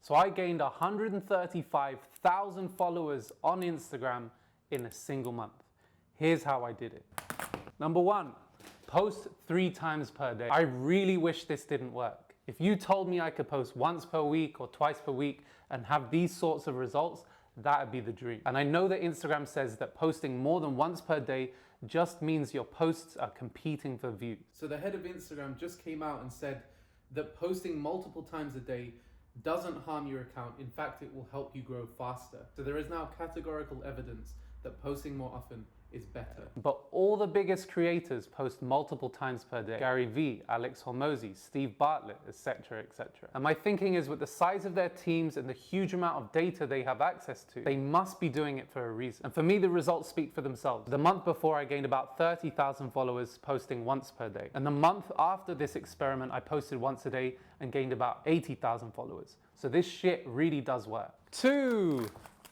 So I gained 135,000 followers on Instagram in a single month. Here's how I did it. Number 1, post 3 times per day. I really wish this didn't work. If you told me I could post once per week or twice per week and have these sorts of results, that would be the dream. And I know that Instagram says that posting more than once per day just means your posts are competing for views. So the head of Instagram just came out and said that posting multiple times a day doesn't harm your account. In fact, it will help you grow faster. So there is now categorical evidence that posting more often is better. But all the biggest creators post multiple times per day. Gary Vee, Alex Hormozi, Steve Bartlett, etc., etc. And my thinking is, with the size of their teams and the huge amount of data they have access to, they must be doing it for a reason. And for me, the results speak for themselves. The month before, I gained about 30,000 followers posting once per day. And the month after this experiment, I posted once a day and gained about 80,000 followers. So this shit really does work. 2.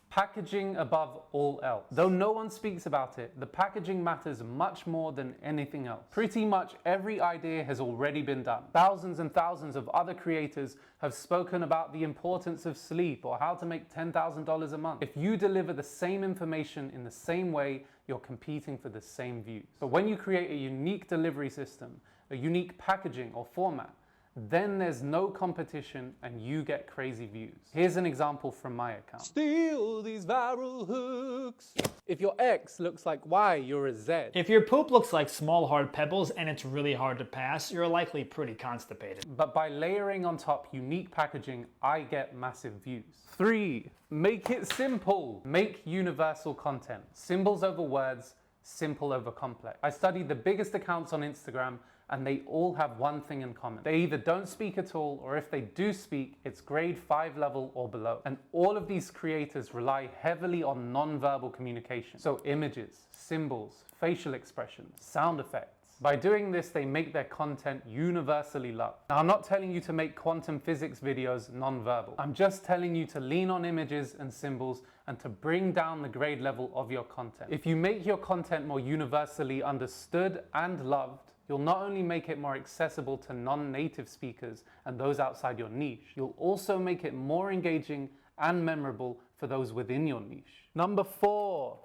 Packaging above all else. Though no one speaks about it, the packaging matters much more than anything else. Pretty much every idea has already been done. Thousands and thousands of other creators have spoken about the importance of sleep or how to make $10,000 a month. If you deliver the same information in the same way, you're competing for the same views. But when you create a unique delivery system, a unique packaging or format, then there's no competition and you get crazy views. Here's an example from my account. Steal these viral hooks. If your X looks like Y, you're a Z. If your poop looks like small hard pebbles and it's really hard to pass, you're likely pretty constipated. But by layering on top unique packaging, I get massive views. 3, make it simple. Make universal content. Symbols over words, simple over complex. I studied the biggest accounts on Instagram and they all have one thing in common. They either don't speak at all, or if they do speak, it's grade 5 level or below. And all of these creators rely heavily on non-verbal communication. So images, symbols, facial expressions, sound effects. By doing this, they make their content universally loved. Now, I'm not telling you to make quantum physics videos non-verbal. I'm just telling you to lean on images and symbols and to bring down the grade level of your content. If you make your content more universally understood and loved, you'll not only make it more accessible to non-native speakers and those outside your niche, you'll also make it more engaging and memorable for those within your niche. Number 4,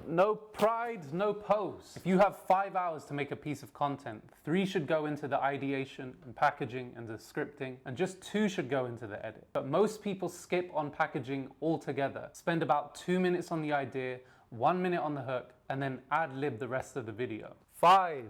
no pride, no post. If you have 5 hours to make a piece of content, 3 should go into the ideation and packaging and the scripting, and just 2 should go into the edit. But most people skip on packaging altogether, spend about 2 minutes on the idea, 1 minute on the hook, and then ad-lib the rest of the video. 5,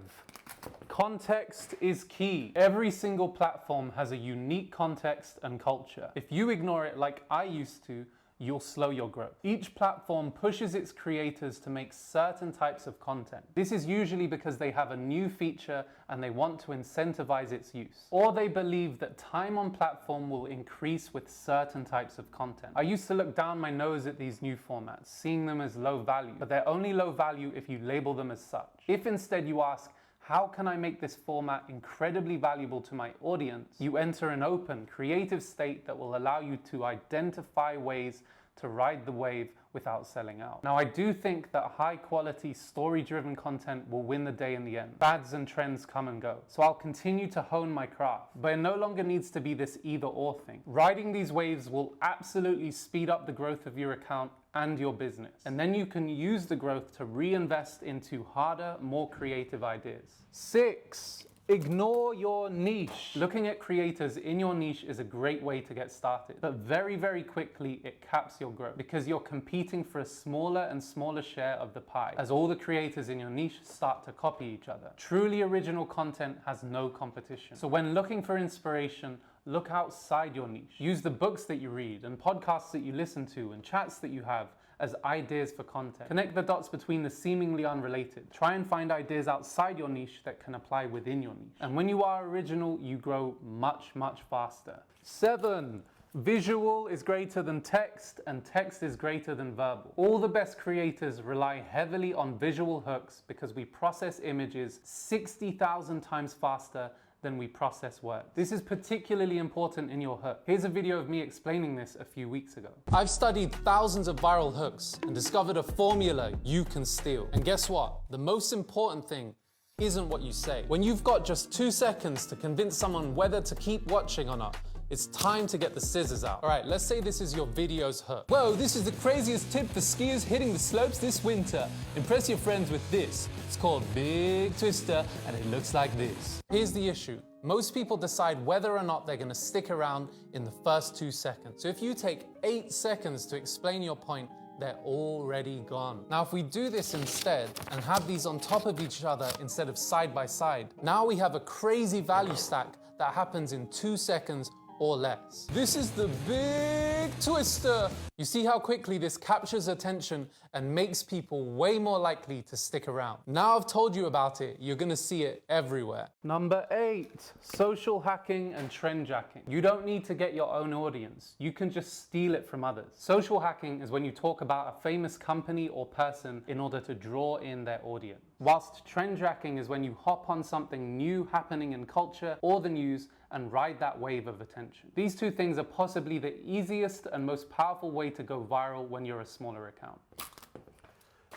context is key. Every single platform has a unique context and culture. If you ignore it like I used to, you'll slow your growth. Each platform pushes its creators to make certain types of content. This is usually because they have a new feature and they want to incentivize its use. Or they believe that time on platform will increase with certain types of content. I used to look down my nose at these new formats, seeing them as low value, but they're only low value if you label them as such. If instead you ask, how can I make this format incredibly valuable to my audience? You enter an open, creative state that will allow you to identify ways to ride the wave without selling out. Now, I do think that high quality, story-driven content will win the day in the end. Fads and trends come and go. So I'll continue to hone my craft, but it no longer needs to be this either or thing. Riding these waves will absolutely speed up the growth of your account and your business. And then you can use the growth to reinvest into harder, more creative ideas. 6, ignore your niche. Looking at creators in your niche is a great way to get started, but very, very quickly it caps your growth because you're competing for a smaller and smaller share of the pie as all the creators in your niche start to copy each other. Truly original content has no competition. So when looking for inspiration, look outside your niche. Use the books that you read and podcasts that you listen to and chats that you have as ideas for content. Connect the dots between the seemingly unrelated. Try and find ideas outside your niche that can apply within your niche. And when you are original, you grow much, much faster. 7, visual is greater than text and text is greater than verbal. All the best creators rely heavily on visual hooks because we process images 60,000 times faster than we process words. This is particularly important in your hook. Here's a video of me explaining this a few weeks ago. I've studied thousands of viral hooks and discovered a formula you can steal. And guess what? The most important thing isn't what you say. When you've got just 2 seconds to convince someone whether to keep watching or not, It's time to get the scissors out. All right, let's say this is your video's hook. Whoa, this is the craziest tip for skiers hitting the slopes this winter. Impress your friends with this. It's called Big Twister, and it looks like this. Here's the issue. Most people decide whether or not they're gonna stick around in the first 2 seconds. So if you take 8 seconds to explain your point, they're already gone. Now, if we do this instead and have these on top of each other instead of side by side, now we have a crazy value stack that happens in 2 seconds or less. This is the Big Twister. You see how quickly this captures attention and makes people way more likely to stick around. Now I've told you about it, you're gonna see it everywhere. Number 8, social hacking and trendjacking. You don't need to get your own audience. You can just steal it from others. Social hacking is when you talk about a famous company or person in order to draw in their audience. Whilst trendjacking is when you hop on something new happening in culture or the news and ride that wave of attention. These two things are possibly the easiest and most powerful way to go viral when you're a smaller account.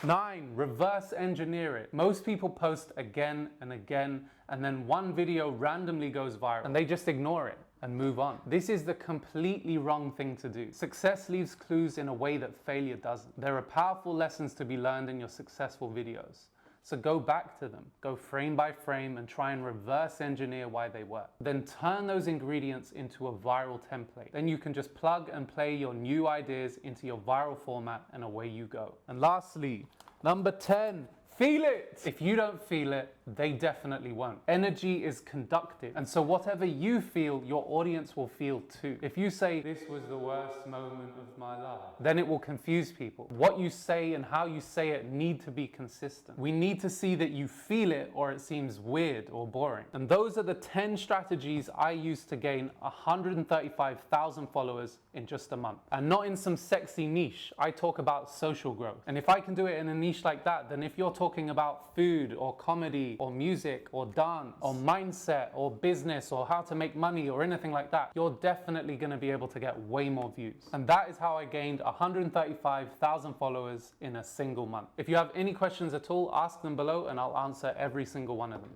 9, reverse engineer it. Most people post again and again, and then one video randomly goes viral, and they just ignore it and move on. This is the completely wrong thing to do. Success leaves clues in a way that failure doesn't. There are powerful lessons to be learned in your successful videos. So go back to them, go frame by frame and try and reverse engineer why they work. Then turn those ingredients into a viral template. Then you can just plug and play your new ideas into your viral format and away you go. And lastly, number 10, feel it. If you don't feel it, they definitely won't. Energy is conductive. And so whatever you feel, your audience will feel too. If you say, this was the worst moment of my life, then it will confuse people. What you say and how you say it need to be consistent. We need to see that you feel it or it seems weird or boring. And those are the 10 strategies I used to gain 135,000 followers in just a month. And not in some sexy niche. I talk about social growth. And if I can do it in a niche like that, then if you're talking about food or comedy or music or dance or mindset or business or how to make money or anything like that, you're definitely going to be able to get way more views. And that is how I gained 135,000 followers in a single month. If you have any questions at all, ask them below and I'll answer every single one of them.